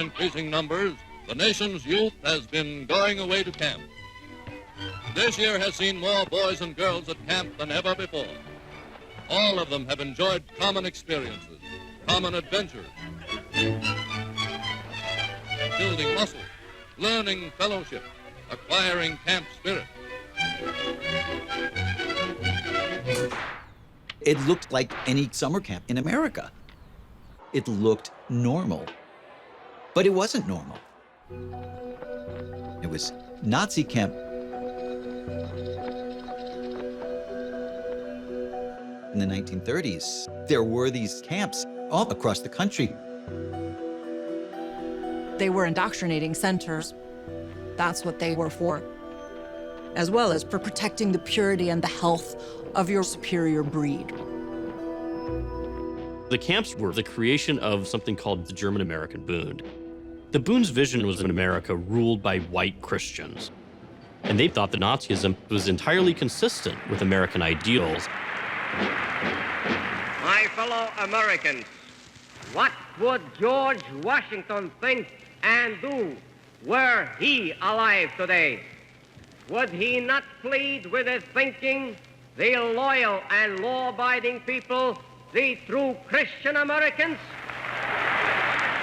increasing numbers, the nation's youth has been going away to camp. This year has seen more boys and girls at camp than ever before. All of them have enjoyed common experiences, common adventures, building muscle, learning fellowship, acquiring camp spirit. It looked like any summer camp in America. It looked normal, but it wasn't normal. It was Nazi camp. In the 1930s, there were these camps all across the country. They were indoctrinating centers. That's what they were for, as well as for protecting the purity and the health of your superior breed. The camps were the creation of something called the German American Bund. The Bund's vision was an America ruled by white Christians. And they thought that Nazism was entirely consistent with American ideals. My fellow Americans, what would George Washington think and do were he alive today? Would he not plead with his thinking, the loyal and law-abiding people, the true Christian Americans?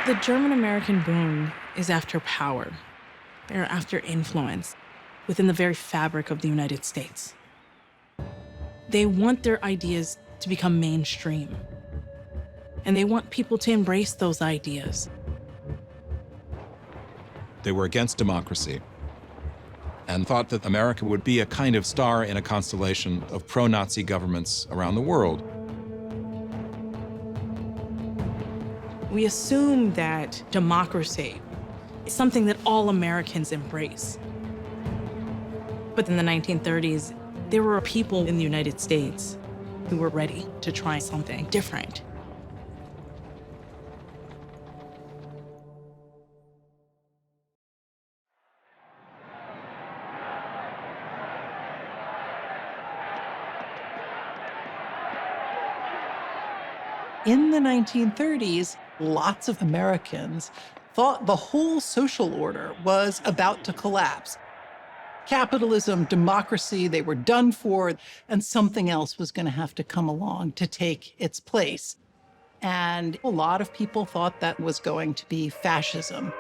The German American Bund is after power. They're after influence within the very fabric of the United States. They want their ideas to become mainstream, and they want people to embrace those ideas. They were against democracy and thought that America would be a kind of star in a constellation of pro-Nazi governments around the world. We assume that democracy is something that all Americans embrace. But in the 1930s, there were people in the United States who were ready to try something different. In the 1930s, lots of Americans thought the whole social order was about to collapse. Capitalism, democracy, they were done for, and something else was going to have to come along to take its place. And a lot of people thought that was going to be fascism.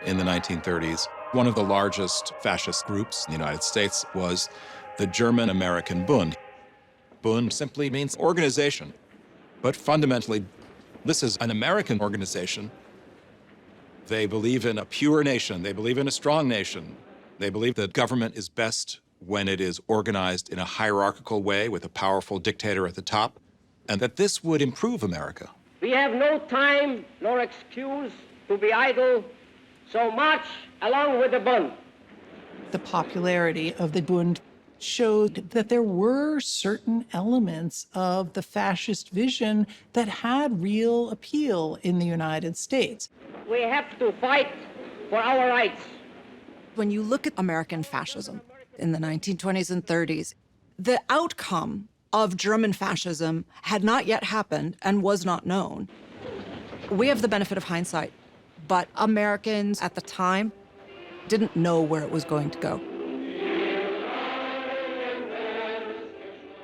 In the 1930s, one of the largest fascist groups in the United States was the German American Bund. Bund simply means organization, but fundamentally, this is an American organization. They believe in a pure nation. They believe in a strong nation. They believe that government is best when it is organized in a hierarchical way with a powerful dictator at the top, and that this would improve America. We have no time nor excuse to be idle, so march along with the Bund. The popularity of the Bund showed that there were certain elements of the fascist vision that had real appeal in the United States. We have to fight for our rights. When you look at American fascism in the 1920s and 30s, the outcome of German fascism had not yet happened and was not known. We have the benefit of hindsight, but Americans at the time didn't know where it was going to go.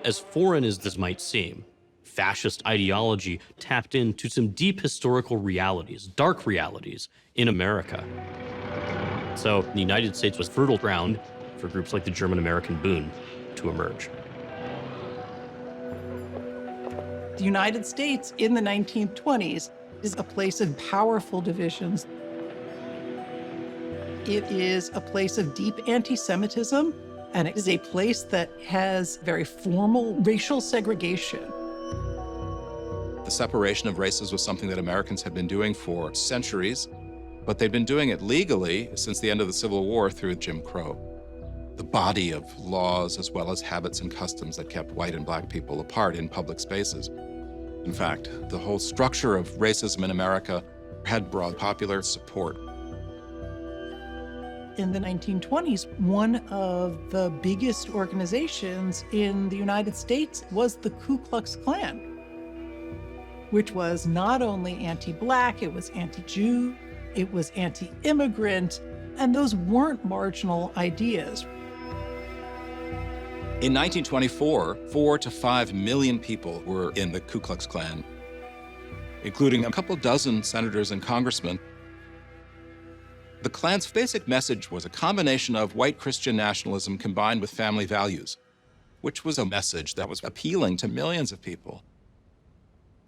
As foreign as this might seem, fascist ideology tapped into some deep historical realities, dark realities in America. So the United States was fertile ground for groups like the German American Bund to emerge. The United States in the 1920s is a place of powerful divisions. It is a place of deep anti-Semitism, and it is a place that has very formal racial segregation. The separation of races was something that Americans had been doing for centuries, but they'd been doing it legally since the end of the Civil War through Jim Crow. the body of laws as well as habits and customs that kept white and black people apart in public spaces. In fact, the whole structure of racism in America had broad popular support. In the 1920s, one of the biggest organizations in the United States was the Ku Klux Klan, which was not only anti-black, it was anti-Jew, it was anti-immigrant, and those weren't marginal ideas. In 1924, 4 to 5 million people were in the Ku Klux Klan, including a couple dozen senators and congressmen. The Klan's basic message was a combination of white Christian nationalism combined with family values, which was a message that was appealing to millions of people.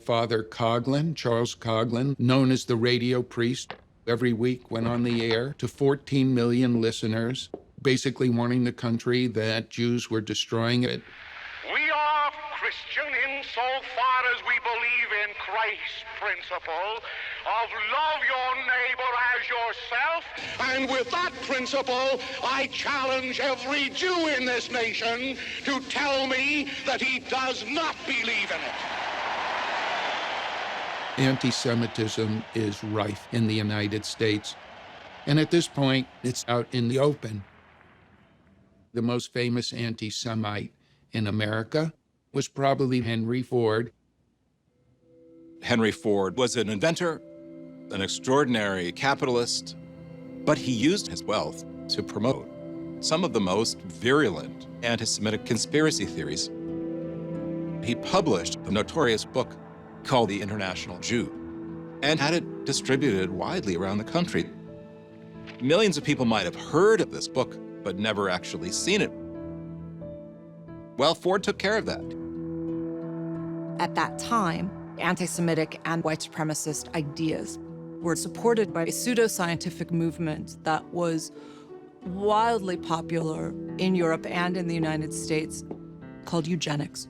Father Coughlin, Charles Coughlin, known as the radio priest, every week went on the air to 14 million listeners, basically warning the country that Jews were destroying it. We are Christian insofar as we believe in Christ's principle of love your neighbor as yourself. And with that principle, I challenge every Jew in this nation to tell me that he does not believe in it. Anti-Semitism is rife in the United States. And at this point, it's out in the open. The most famous anti-Semite in America was probably Henry Ford. Henry Ford was an inventor, an extraordinary capitalist, but he used his wealth to promote some of the most virulent anti-Semitic conspiracy theories. He published a notorious book called The International Jew and had it distributed widely around the country. Millions of people might have heard of this book, but never actually seen it. Well, Ford took care of that. At that time, anti-Semitic and white supremacist ideas were supported by a pseudoscientific movement that was wildly popular in Europe and in the United States called eugenics.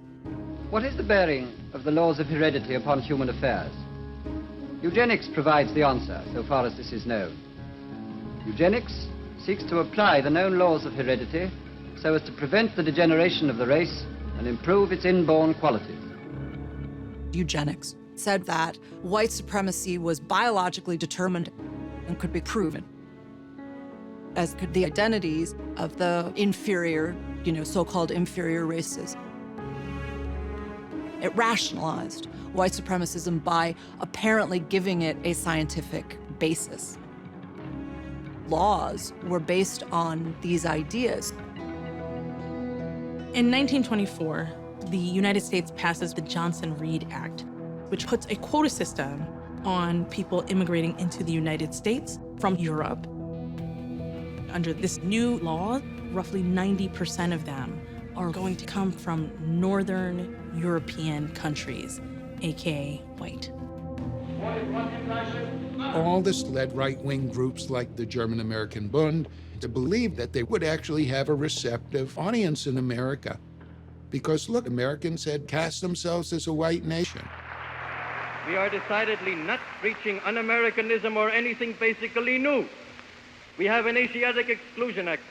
What is the bearing of the laws of heredity upon human affairs? Eugenics provides the answer, so far as this is known. Eugenics seeks to apply the known laws of heredity so as to prevent the degeneration of the race and improve its inborn qualities. Eugenics said that white supremacy was biologically determined and could be proven, as could the identities of the inferior, so-called inferior races. It rationalized white supremacism by apparently giving it a scientific basis. Laws were based on these ideas. In 1924, the United States passes the Johnson-Reed Act, which puts a quota system on people immigrating into the United States from Europe. Under this new law, roughly 90% of them are going to come from Northern European countries, aka white. All this led right-wing groups like the German American Bund to believe that they would actually have a receptive audience in America. Because look, Americans had cast themselves as a white nation. We are decidedly not preaching un-Americanism or anything basically new. We have an Asiatic Exclusion Act,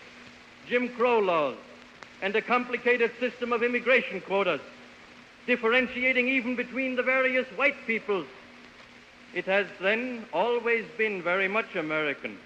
Jim Crow laws, and a complicated system of immigration quotas, differentiating even between the various white peoples. It has then always been very much American.